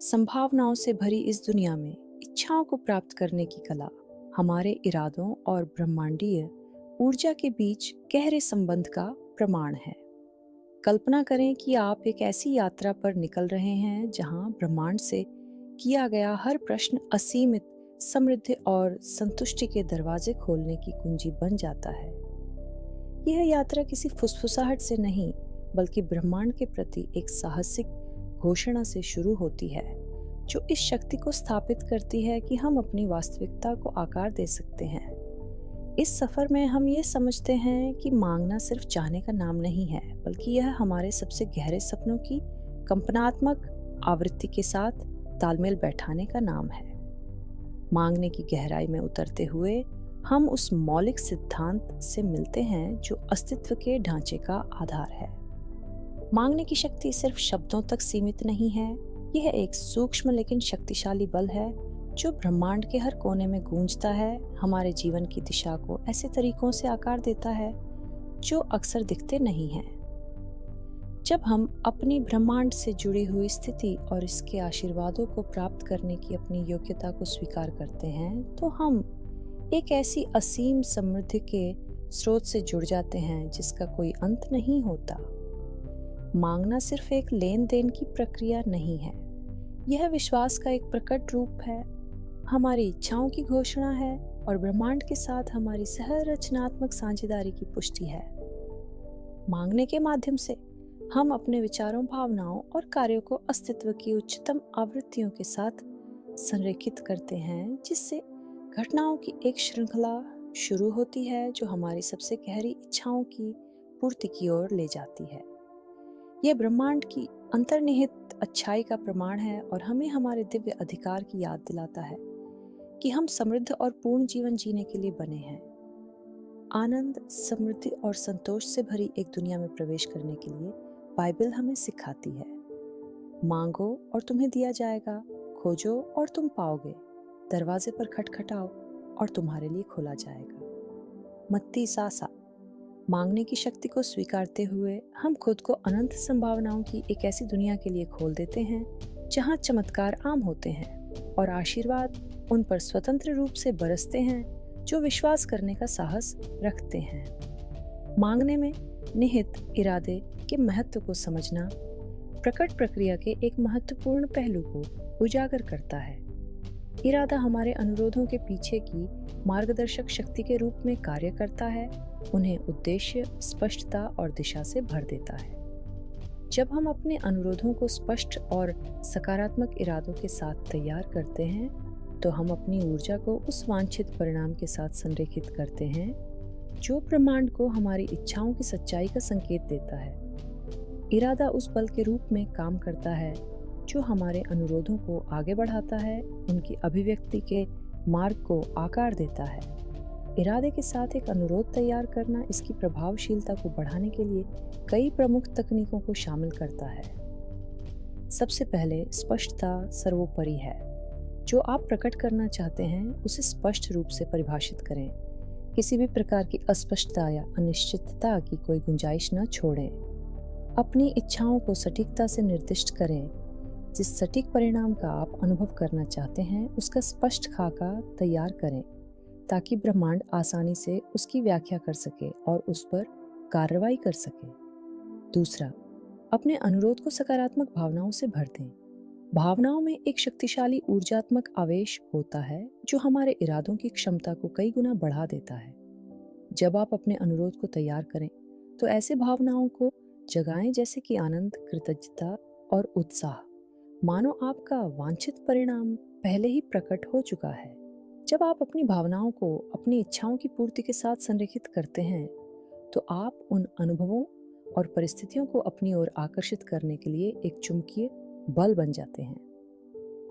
संभावनाओं से भरी इस दुनिया में इच्छाओं को प्राप्त करने की कला हमारे इरादों और ब्रह्मांडीय ऊर्जा के बीच गहरे संबंध का प्रमाण है। कल्पना करें कि आप एक ऐसी यात्रा पर निकल रहे हैं जहां ब्रह्मांड से किया गया हर प्रश्न असीमित समृद्धि और संतुष्टि के दरवाजे खोलने की कुंजी बन जाता है। यह यात्रा किसी फुसफुसाहट से नहीं, बल्कि ब्रह्मांड के प्रति एक साहसिक घोषणा से शुरू होती है, जो इस शक्ति को स्थापित करती है कि हम अपनी वास्तविकता को आकार दे सकते हैं। इस सफर में हम ये समझते हैं कि मांगना सिर्फ चाहने का नाम नहीं है, बल्कि यह हमारे सबसे गहरे सपनों की कंपनात्मक आवृत्ति के साथ तालमेल बैठाने का नाम है। मांगने की गहराई में उतरते हुए हम उस मौलिक सिद्धांत से मिलते हैं जो अस्तित्व के ढांचे का आधार है। मांगने की शक्ति सिर्फ शब्दों तक सीमित नहीं है, यह एक सूक्ष्म लेकिन शक्तिशाली बल है जो ब्रह्मांड के हर कोने में गूंजता है, हमारे जीवन की दिशा को ऐसे तरीकों से आकार देता है जो अक्सर दिखते नहीं हैं। जब हम अपनी ब्रह्मांड से जुड़ी हुई स्थिति और इसके आशीर्वादों को प्राप्त करने की अपनी योग्यता को स्वीकार करते हैं, तो हम एक ऐसी असीम समृद्धि के स्रोत से जुड़ जाते हैं जिसका कोई अंत नहीं होता। मांगना सिर्फ एक लेन देन की प्रक्रिया नहीं है, यह विश्वास का एक प्रकट रूप है, हमारी इच्छाओं की घोषणा है और ब्रह्मांड के साथ हमारी सहरचनात्मक साझेदारी की पुष्टि है। मांगने के माध्यम से हम अपने विचारों, भावनाओं और कार्यों को अस्तित्व की उच्चतम आवृत्तियों के साथ संरेखित करते हैं, जिससे घटनाओं की एक श्रृंखला शुरू होती है जो हमारी सबसे गहरी इच्छाओं की पूर्ति की ओर ले जाती है। यह ब्रह्मांड की अंतर्निहित अच्छाई का प्रमाण है और हमें हमारे दिव्य अधिकार की याद दिलाता है कि हम समृद्ध और पूर्ण जीवन जीने के लिए बने हैं। आनंद, समृद्धि और संतोष से भरी एक दुनिया में प्रवेश करने के लिए बाइबल हमें सिखाती है। मांगो और तुम्हें दिया जाएगा, खोजो और तुम पाओगे, दरवाजे पर खटखटाओ और तुम्हारे लिए खोला जाएगा। मत्ती 7:7। मांगने की शक्ति को स्वीकारते हुए हम खुद को अनंत संभावनाओं की एक ऐसी दुनिया के लिए खोल देते हैं जहां चमत्कार आम होते हैं और आशीर्वाद उन पर स्वतंत्र रूप से बरसते हैं जो विश्वास करने का साहस रखते हैं। मांगने में निहित इरादे के महत्व को समझना प्रकट प्रक्रिया के एक महत्वपूर्ण पहलू को उजागर करता है। इरादा हमारे अनुरोधों के पीछे की मार्गदर्शक शक्ति के रूप में कार्य करता है, उन्हें उद्देश्य, स्पष्टता और दिशा से भर देता है। जब हम अपने अनुरोधों को स्पष्ट और सकारात्मक इरादों के साथ तैयार करते हैं, तो हम अपनी ऊर्जा को उस वांछित परिणाम के साथ संरेखित करते हैं जो ब्रह्मांड को हमारी इच्छाओं की सच्चाई का संकेत देता है। इरादा उस बल के रूप में काम करता है जो हमारे अनुरोधों को आगे बढ़ाता है, उनकी अभिव्यक्ति के मार्ग को आकार देता है। इरादे के साथ एक अनुरोध तैयार करना इसकी प्रभावशीलता को बढ़ाने के लिए कई प्रमुख तकनीकों को शामिल करता है। सबसे पहले स्पष्टता सर्वोपरि है। जो आप प्रकट करना चाहते हैं उसे स्पष्ट रूप से परिभाषित करें। किसी भी प्रकार की अस्पष्टता या अनिश्चितता की कोई गुंजाइश न छोड़ें। अपनी इच्छाओं को सटीकता से निर्दिष्ट करें। जिस सटीक परिणाम का आप अनुभव करना चाहते हैं उसका स्पष्ट खाका तैयार करें ताकि ब्रह्मांड आसानी से उसकी व्याख्या कर सके और उस पर कार्रवाई कर सके। दूसरा, अपने अनुरोध को सकारात्मक भावनाओं से भर दें। भावनाओं में एक शक्तिशाली ऊर्जात्मक आवेश होता है जो हमारे इरादों की क्षमता को कई गुना बढ़ा देता है। जब आप अपने अनुरोध को तैयार करें तो ऐसे भावनाओं को जगाएं जैसे कि आनंद, कृतज्ञता और उत्साह, मानो आपका वांछित परिणाम पहले ही प्रकट हो चुका है। जब आप अपनी भावनाओं को अपनी इच्छाओं की पूर्ति के साथ संरेखित करते हैं तो आप उन अनुभवों और परिस्थितियों को अपनी ओर आकर्षित करने के लिए एक चुंबकीय बल बन जाते हैं।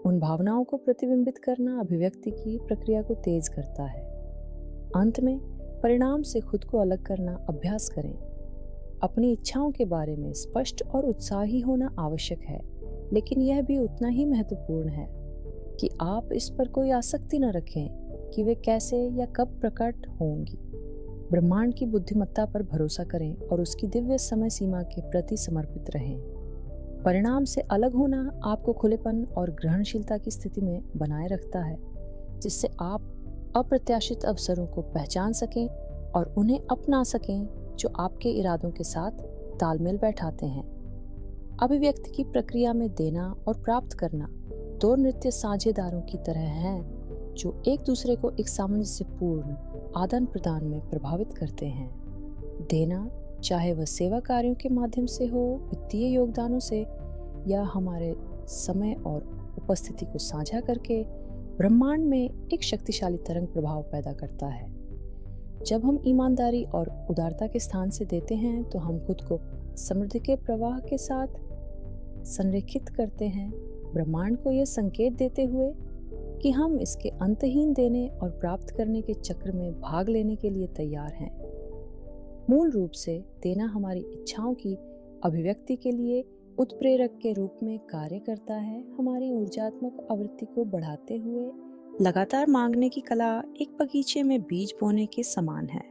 उन भावनाओं को प्रतिबिंबित करना अभिव्यक्ति की प्रक्रिया को तेज करता है। अंत में परिणाम से खुद को अलग करना अभ्यास करें। अपनी इच्छाओं के बारे में स्पष्ट और उत्साही होना आवश्यक है, लेकिन यह भी उतना ही महत्वपूर्ण है कि आप इस पर कोई आसक्ति न रखें कि वे कैसे या कब प्रकट होंगी। ब्रह्मांड की बुद्धिमत्ता पर भरोसा करें और उसकी दिव्य समय सीमा के प्रति समर्पित रहें। परिणाम से अलग होना आपको खुलेपन और ग्रहणशीलता की स्थिति में बनाए रखता है, जिससे आप अप्रत्याशित अवसरों को पहचान सकें और उन्हें अपना सकें जो आपके इरादों के साथ तालमेल बैठाते हैं। अभिव्यक्ति की प्रक्रिया में देना और प्राप्त करना दो नृत्य साझेदारों की तरह हैं जो एक दूसरे को एक सामंजस्यपूर्ण आदान प्रदान में प्रभावित करते हैं। देना, चाहे वह सेवा कार्यों के माध्यम से हो, वित्तीय योगदानों से, या हमारे समय और उपस्थिति को साझा करके, ब्रह्मांड में एक शक्तिशाली तरंग प्रभाव पैदा करता है। जब हम ईमानदारी और उदारता के स्थान से देते हैं तो हम खुद को समृद्धि के प्रवाह के साथ संरेखित करते हैं, ब्रह्मांड को यह संकेत देते हुए कि हम इसके अंतहीन देने और प्राप्त करने के चक्र में भाग लेने के लिए तैयार हैं। मूल रूप से देना हमारी इच्छाओं की अभिव्यक्ति के लिए उत्प्रेरक के रूप में कार्य करता है, हमारी ऊर्जात्मक आवृत्ति को बढ़ाते हुए। लगातार मांगने की कला एक बगीचे में बीज बोने के समान है।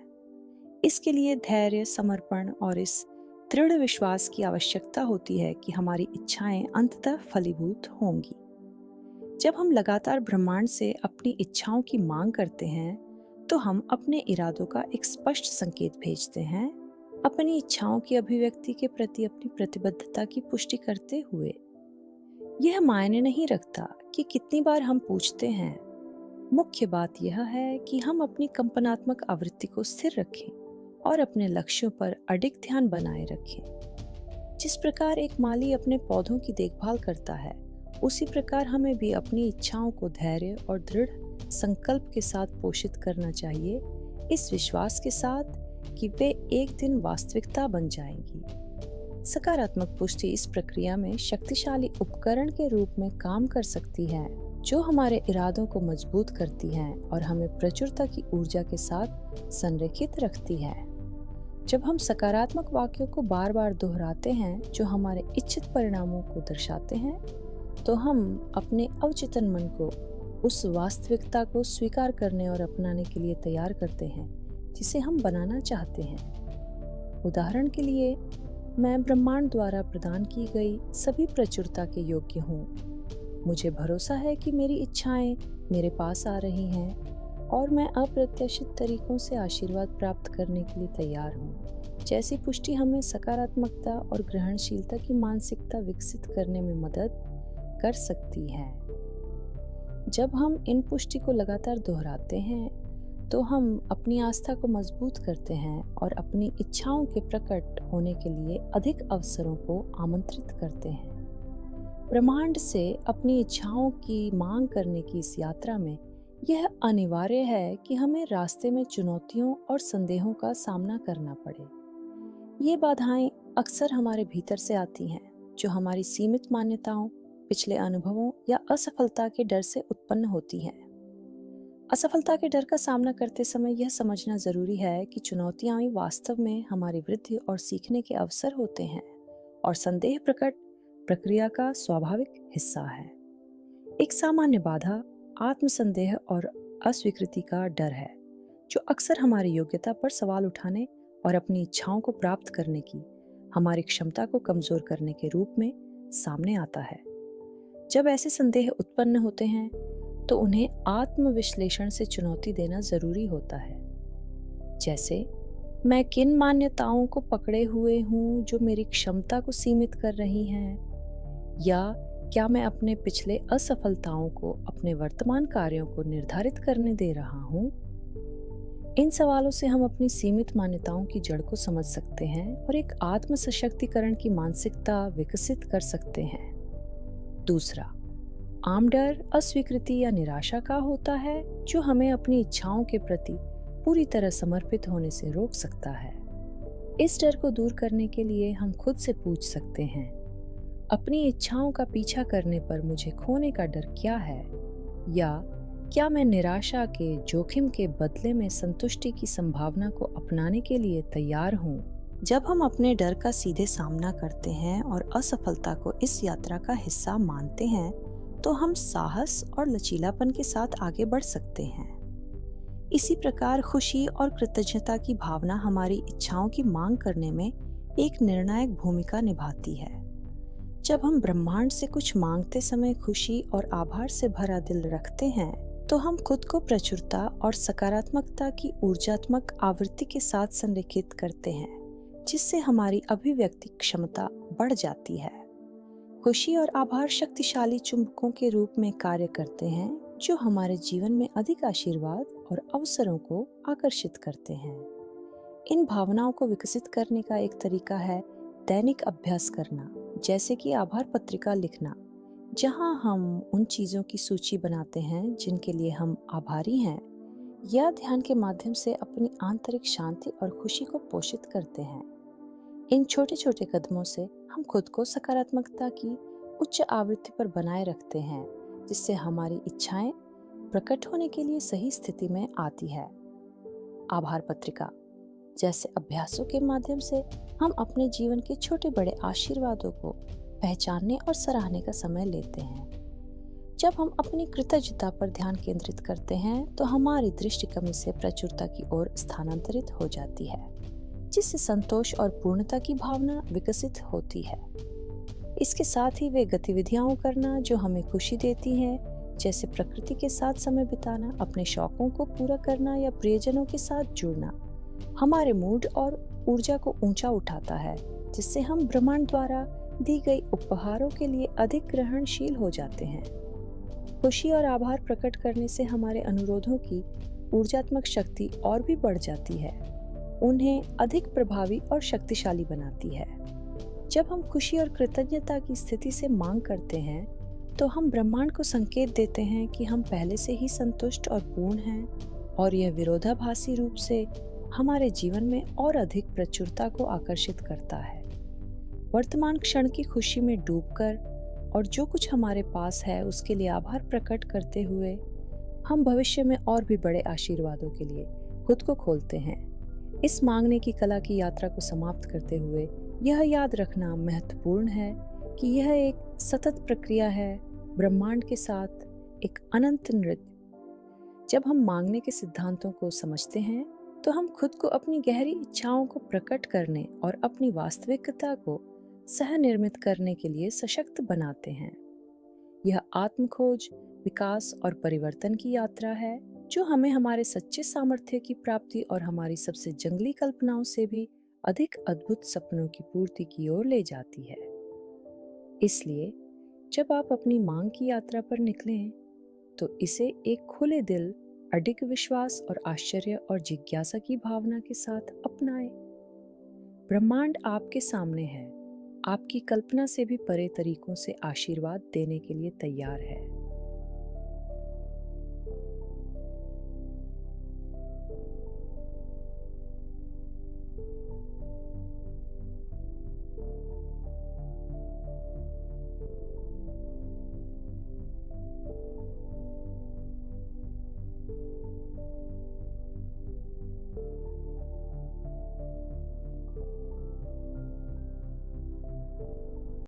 इसके लिए धैर्य, समर्पण और इस दृढ़ विश्वास की आवश्यकता होती है कि हमारी इच्छाएं अंततः फलीभूत होंगी। जब हम लगातार ब्रह्मांड से अपनी इच्छाओं की मांग करते हैं तो हम अपने इरादों का एक स्पष्ट संकेत भेजते हैं, अपनी इच्छाओं की अभिव्यक्ति के प्रति अपनी प्रतिबद्धता की पुष्टि करते हुए। यह मायने नहीं रखता कि कितनी बार हम पूछते हैं, मुख्य बात यह है कि हम अपनी कंपनात्मक आवृत्ति को स्थिर रखें और अपने लक्ष्यों पर अडिग ध्यान बनाए रखें। जिस प्रकार एक माली अपने पौधों की देखभाल करता है, उसी प्रकार हमें भी अपनी इच्छाओं को धैर्य और दृढ़ संकल्प के साथ पोषित करना चाहिए, इस विश्वास के साथ कि वे एक दिन वास्तविकता बन जाएंगी। सकारात्मक पुष्टि इस प्रक्रिया में शक्तिशाली उपकरण के रूप में काम कर सकती है, जो हमारे इरादों को मजबूत करती है और हमें प्रचुरता की ऊर्जा के साथ संरेखित रखती है। जब हम सकारात्मक वाक्यों को बार बार दोहराते हैं जो हमारे इच्छित परिणामों को दर्शाते हैं, तो हम अपने अवचेतन मन को उस वास्तविकता को स्वीकार करने और अपनाने के लिए तैयार करते हैं जिसे हम बनाना चाहते हैं। उदाहरण के लिए, मैं ब्रह्मांड द्वारा प्रदान की गई सभी प्रचुरता के योग्य हूँ। मुझे भरोसा है कि मेरी इच्छाएं मेरे पास आ रही हैं और मैं अप्रत्याशित तरीकों से आशीर्वाद प्राप्त करने के लिए तैयार हूँ। जैसी पुष्टि हमें सकारात्मकता और ग्रहणशीलता की मानसिकता विकसित करने में मदद कर सकती है। जब हम इन पुष्टि को लगातार दोहराते हैं तो हम अपनी आस्था को मजबूत करते हैं और अपनी इच्छाओं के प्रकट होने के लिए अधिक अवसरों को आमंत्रित करते हैं। ब्रह्मांड से अपनी इच्छाओं की मांग करने की इस यात्रा में यह अनिवार्य है कि हमें रास्ते में चुनौतियों और संदेहों का सामना करना पड़े। ये बाधाएं अक्सर हमारे भीतर से आती हैं, जो हमारी सीमित मान्यताओं, पिछले अनुभवों या असफलता के डर से उत्पन्न होती हैं। असफलता के डर का सामना करते समय यह समझना जरूरी है कि चुनौतियां वास्तव में हमारी वृद्धि और सीखने के अवसर होते हैं और संदेह प्रकट प्रक्रिया का स्वाभाविक हिस्सा है। एक सामान्य बाधा आत्मसंदेह और अस्वीकृति का डर है, जो अक्सर हमारी योग्यता पर सवाल उठाने और अपनी इच्छाओं को प्राप्त करने की हमारी क्षमता को कमजोर करने के रूप में सामने आता है। जब ऐसे संदेह उत्पन्न होते हैं तो उन्हें आत्मविश्लेषण से चुनौती देना जरूरी होता है। जैसे, मैं किन मान्यताओं को पकड़े हुए हूँ जो मेरी क्षमता को सीमित कर रही हैं, या क्या मैं अपने पिछले असफलताओं को अपने वर्तमान कार्यों को निर्धारित करने दे रहा हूँ। इन सवालों से हम अपनी सीमित मान्यताओं की जड़ को समझ सकते हैं और एक आत्म सशक्तिकरण की मानसिकता विकसित कर सकते हैं। दूसरा, आम डर अस्वीकृति या निराशा का होता है, जो हमें अपनी इच्छाओं के प्रति पूरी तरह समर्पित होने से रोक सकता है। इस डर को दूर करने के लिए हम खुद से पूछ सकते हैं, अपनी इच्छाओं का पीछा करने पर मुझे खोने का डर क्या है, या क्या मैं निराशा के जोखिम के बदले में संतुष्टि की संभावना को अपनाने के लिए तैयार हूँ। जब हम अपने डर का सीधे सामना करते हैं और असफलता को इस यात्रा का हिस्सा मानते हैं, तो हम साहस और लचीलापन के साथ आगे बढ़ सकते हैं। इसी प्रकार खुशी और कृतज्ञता की भावना हमारी इच्छाओं की मांग करने में एक निर्णायक भूमिका निभाती है। जब हम ब्रह्मांड से कुछ मांगते समय खुशी और आभार से भरा दिल रखते हैं, तो हम खुद को प्रचुरता और सकारात्मकता की ऊर्जात्मक आवृत्ति के साथ संरेखित करते हैं, जिससे हमारी अभिव्यक्ति क्षमता बढ़ जाती है। खुशी और आभार शक्तिशाली चुंबकों के रूप में कार्य करते हैं, जो हमारे जीवन में अधिक आशीर्वाद और अवसरों को आकर्षित करते हैं। इन भावनाओं को विकसित करने का एक तरीका है दैनिक अभ्यास करना, जैसे कि आभार पत्रिका लिखना, जहां हम उन चीजों की सूची बनाते हैं जिनके लिए हम आभारी हैं, या ध्यान के माध्यम से अपनी आंतरिक शांति और खुशी को पोषित करते हैं। इन छोटे छोटे कदमों से हम खुद को सकारात्मकता की उच्च आवृत्ति पर बनाए रखते हैं, जिससे हमारी इच्छाएं प्रकट होने के लिए सही स्थिति में आती है। आभार पत्रिका जैसे अभ्यासों के माध्यम से हम अपने जीवन के छोटे बड़े आशीर्वादों को पहचानने और सराहने का समय लेते हैं। जब हम अपनी कृतज्ञता पर ध्यान केंद्रित करते हैं, तो हमारी दृष्टि कमी से प्रचुरता की ओर स्थानांतरित हो जाती है, जिससे संतोष और पूर्णता की भावना विकसित होती है। इसके साथ ही वे गतिविधियां करना जो हमें खुशी देती हैं, जैसे प्रकृति के साथ समय बिताना, अपने शौकों को पूरा करना या प्रियजनों के साथ जुड़ना, हमारे मूड और ऊर्जा को ऊंचा उठाता है, जिससे हम ब्रह्मांड द्वारा दी गई उपहारों के लिए अधिक ग्रहणशील हो जाते हैं। खुशी और आभार प्रकट करने से हमारे अनुरोधों की ऊर्जात्मक शक्ति और भी बढ़ जाती है, उन्हें अधिक प्रभावी और शक्तिशाली बनाती है। जब हम खुशी और कृतज्ञता की स्थिति से मांग करते हैं, तो हम ब्रह्मांड को संकेत देते हैं कि हम पहले से ही संतुष्ट और पूर्ण हैं, और यह विरोधाभासी रूप से हमारे जीवन में और अधिक प्रचुरता को आकर्षित करता है। वर्तमान क्षण की खुशी में डूबकर और जो कुछ हमारे पास है उसके लिए आभार प्रकट करते हुए हम भविष्य में और भी बड़े आशीर्वादों के लिए खुद को खोलते हैं। इस मांगने की कला की यात्रा को समाप्त करते हुए यह याद रखना महत्वपूर्ण है कि यह एक सतत प्रक्रिया है, ब्रह्मांड के साथ एक अनंत नृत्य। जब हम मांगने के सिद्धांतों को समझते हैं, तो हम खुद को अपनी गहरी इच्छाओं को प्रकट करने और अपनी वास्तविकता को सह निर्मित करने के लिए सशक्त बनाते हैं। यह आत्मखोज, विकास और परिवर्तन की यात्रा है, जो हमें हमारे सच्चे सामर्थ्य की प्राप्ति और हमारी सबसे जंगली कल्पनाओं से भी अधिक अद्भुत सपनों की पूर्ति की ओर ले जाती है। इसलिए जब आप अपनी मांग की यात्रा पर निकलें, तो इसे एक खुले दिल, अडिग विश्वास और आश्चर्य और जिज्ञासा की भावना के साथ अपनाएं। ब्रह्मांड आपके सामने है, आपकी कल्पना से भी परे तरीकों से आशीर्वाद देने के लिए तैयार है।